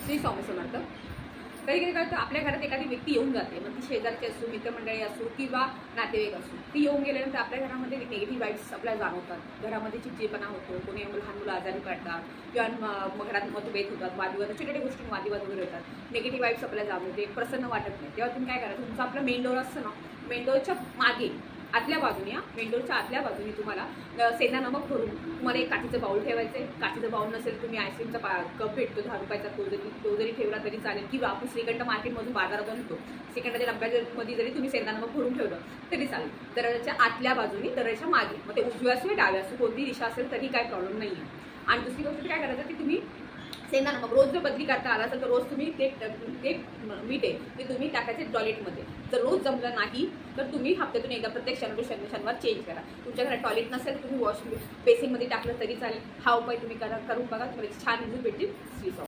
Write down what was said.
श्री स्वामी समर्थ. कधी कधी काय होतं, आपल्या घरात एखादी व्यक्ती येऊन जाते, मग ती शेजारची असो, मित्रमंडळी असो किंवा नातेवाईक असो. ती येऊन गेल्यानंतर आपल्या घरामध्ये निगेटिव्ह वाईब्स आपल्याला जाणवतात. घरामध्ये चिडचिडपणा होतो, कोणी लहान मुलं आजारी पडतात किंवा मग घरात मतभेद होतात, वादविवाद, छोट्या छोट्या गोष्टी वादविवाद वगैरे होतात. निगेटिव्ह वाईब्स आपल्याला जाणवते, प्रसन्न वाटत नाही. तेव्हा तुम्ही काय करायचं, तुमचं आपलं मेन डोर असतं ना, मेन डोरच्या मागे आतल्या बाजूने, मेन डोरच्या आतल्या बाजूने तुम्हाला सेंधा नमक भरून तुम्हाला एक काचेचं बाऊल ठेवायचं आहे. काचेचं बाऊल नसेल, तुम्ही आईस्क्रीमचा कप भेटतो 10 रुपयाचा, तो जरी ठेवला तरी चालेल. किंवा आपण श्रीखंड मार्केटमधून बाजारात आणतो, श्रीखंडाच्या डब्यामध्ये जरी तुम्ही सेंधा नमक भरून ठेवलं तरी चालेल. दरवाजाच्या आतल्या बाजूने, दरवाजाच्या मागे, मग ते उजव्या असो डाव्या असो, कोणती दिशा असेल तरी काय प्रॉब्लेम नाही आहे. आणि दुसरी गोष्ट काय करायचं, की तुम्ही सेंधा नमक रोज जर बदली करता आला असेल तर रोज तुम्ही ते मीठ आहे ते तुम्ही टाकायचे टॉयलेटमध्ये. जर रोज जमलं नाही तर तुम्ही हप्त्यातून एकदा प्रत्येक शनिवार चेंज करा. तुमच्या घरात टॉयलेट नसेल, तुम्ही वॉश बेसिनमध्ये टाकलं तरी चालेल. हा उपाय तुम्ही करून बघा, तुम्हाला छान रिझल्ट भेटतील.